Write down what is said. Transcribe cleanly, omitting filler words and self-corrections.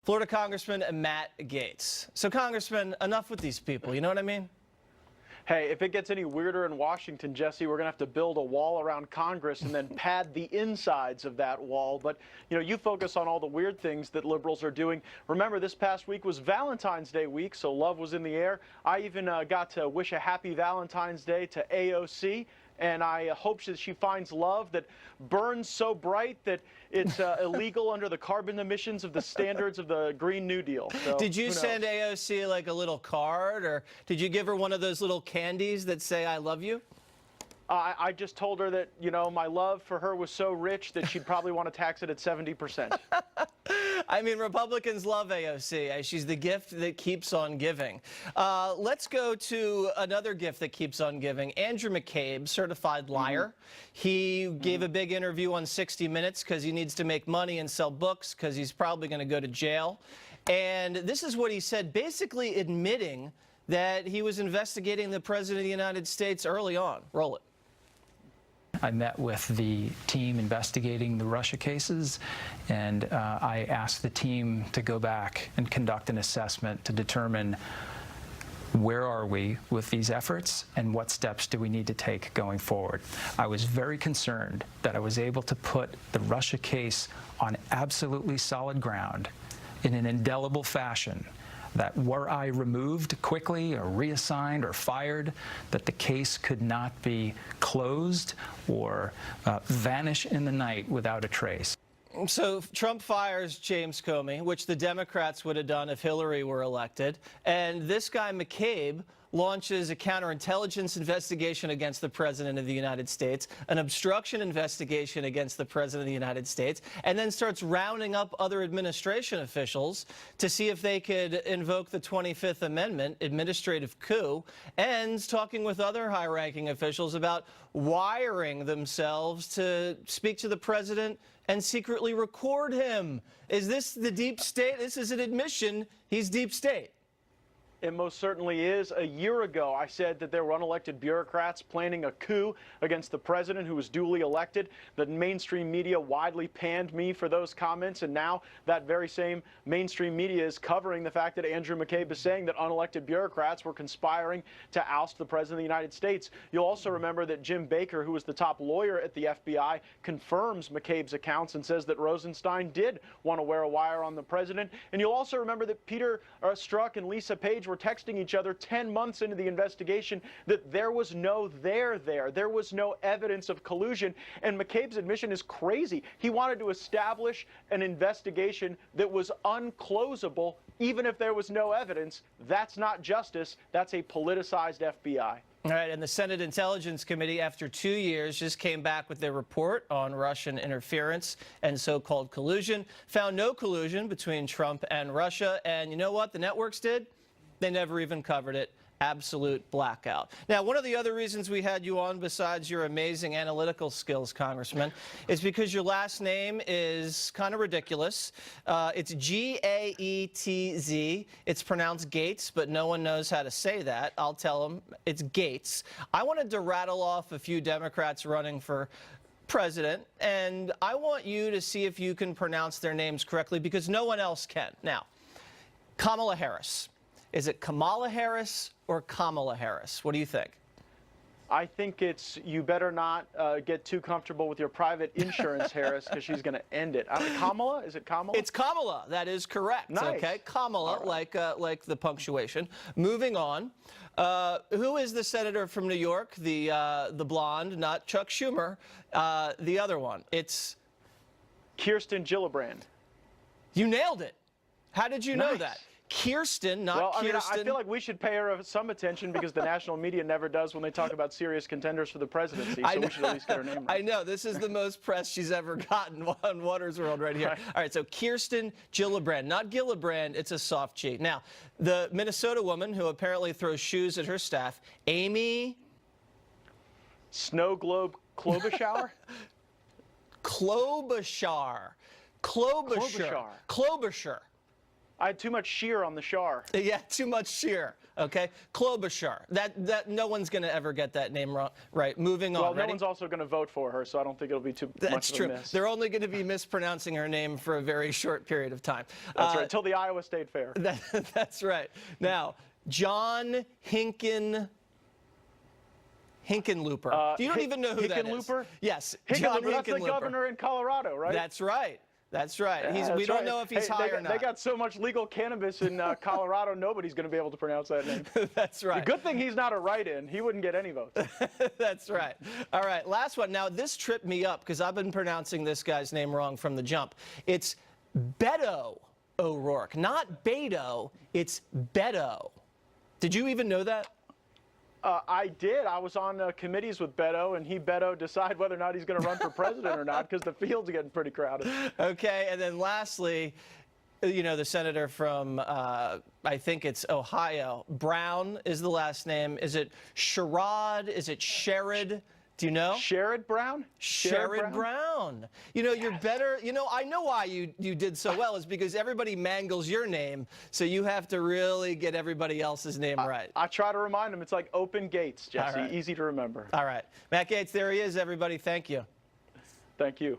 Florida Congressman Matt Gaetz. So, Congressman, enough with these people, you know what I mean? Hey, if it gets any weirder in Washington, Jesse, we're going to have to build a wall around Congress and then pad the insides of that wall. But, you focus on all the weird things that liberals are doing. Remember, this past week was Valentine's Day week, so love was in the air. I even got to wish a happy Valentine's Day to AOC. And I hope that she finds love that burns so bright that it's illegal under the carbon emissions of the standards of the Green New Deal. So, did you send AOC like a little card, or did you give her one of those little candies that say I love you? I just told her that, my love for her was so rich that she'd probably want to tax it at 70%. I mean, Republicans love AOC. She's the gift that keeps on giving. Let's go to another gift that keeps on giving. Andrew McCabe, certified liar. He gave a big interview on 60 Minutes because he needs to make money and sell books because he's probably going to go to jail. And this is what he said, basically admitting that he was investigating the President of the United States early on. Roll it. I met with the team investigating the Russia cases, and I asked the team to go back and conduct an assessment to determine where are we with these efforts and what steps do we need to take going forward. I was very concerned that I was able to put the Russia case on absolutely solid ground in an indelible fashion, that were I removed quickly or reassigned or fired, that the case could not be closed or vanish in the night without a trace. So Trump fires James Comey, which the Democrats would have done if Hillary were elected. And this guy McCabe launches a counterintelligence investigation against the President of the United States, an obstruction investigation against the President of the United States, and then starts rounding up other administration officials to see if they could invoke the 25th Amendment, administrative coup, and talking with other high-ranking officials about wiring themselves to speak to the President and secretly record him. Is this the deep state? This is an admission he's deep state. It most certainly is. A year ago, I said that there were unelected bureaucrats planning a coup against the president who was duly elected. The mainstream media widely panned me for those comments, and now that very same mainstream media is covering the fact that Andrew McCabe is saying that unelected bureaucrats were conspiring to oust the president of the United States. You'll also remember that Jim Baker, who was the top lawyer at the FBI, confirms McCabe's accounts and says that Rosenstein did want to wear a wire on the president. And you'll also remember that Peter Strzok and Lisa Page were texting each other 10 months into the investigation that there was no there. There was no evidence of collusion. And McCabe's admission is crazy. He wanted to establish an investigation that was unclosable, even if there was no evidence. That's not justice. That's a politicized FBI. All right, and the Senate Intelligence Committee, after 2 years, just came back with their report on Russian interference and so-called collusion, found no collusion between Trump and Russia. And you know what the networks did? They never even covered it. Absolute blackout. Now, one of the other reasons we had you on, besides your amazing analytical skills, Congressman, is because your last name is kind of ridiculous. It's G-A-E-T-Z. It's pronounced Gaetz, but no one knows how to say that. I'll tell them it's Gaetz. I wanted to rattle off a few Democrats running for president, and I want you to see if you can pronounce their names correctly, because no one else can. Now, Kamala Harris. Is it Kamala Harris or Kamala Harris? What do you think? I think it's you better not get too comfortable with your private insurance, Harris, because she's going to end it. Kamala? Is it Kamala? It's Kamala. That is correct. Nice. Okay, Kamala, right. like the punctuation. Moving on. Who is the senator from New York? The blonde, not Chuck Schumer. The other one. It's Kirsten Gillibrand. You nailed it. How did you know that? Kirsten, not Kirsten. Well, I feel like we should pay her some attention because the national media never does when they talk about serious contenders for the presidency, so we should at least get her name right. I know. This is the most press she's ever gotten on Waters World right here. All right, so Kirsten Gillibrand, not Gillibrand. It's a soft G. Now, the Minnesota woman who apparently throws shoes at her staff, Amy... Snow Globe Klobuchar? Klobuchar. I had too much shear on the Shar. Yeah, too much sheer. Okay, Klobuchar. That no one's going to ever get that name wrong. Right. Moving on. Well, no Ready? one's also going to vote for her, so I don't think it'll be too That's much true. of a miss. They're only going to be mispronouncing her name for a very short period of time. That's right, till the Iowa State Fair. That's right. Now, John Hickenlooper. You don't even know who that is. Hickenlooper? Yes, Hickenlooper, John that's the Hickenlooper. governor in Colorado, right? That's right. That's right. Yeah, We that's don't right. know if he's Hey, high or not. They got so much legal cannabis in Colorado, nobody's going to be able to pronounce that name. That's right. Good thing he's not a write-in. He wouldn't get any votes. That's right. All right, last one. Now, this tripped me up because I've been pronouncing this guy's name wrong from the jump. It's Beto O'Rourke, not Beto. It's Beto. Did you even know that? I did. I was on committees with Beto, and Beto decide whether or not he's going to run for president or not because the field's getting pretty crowded. Okay, and then lastly, you know, the senator from, I think it's Ohio, Brown is the last name. Is it Sherrod? Is it Sherrod? Do you know? Sherrod Brown? Sherrod Brown. You know, you're better. You know, I know why you did so well is because everybody mangles your name, so you have to really get everybody else's name right. I try to remind him. It's like open gates, Jesse. All right. Easy to remember. All right. Matt Gaetz, there he is, everybody. Thank you. Thank you.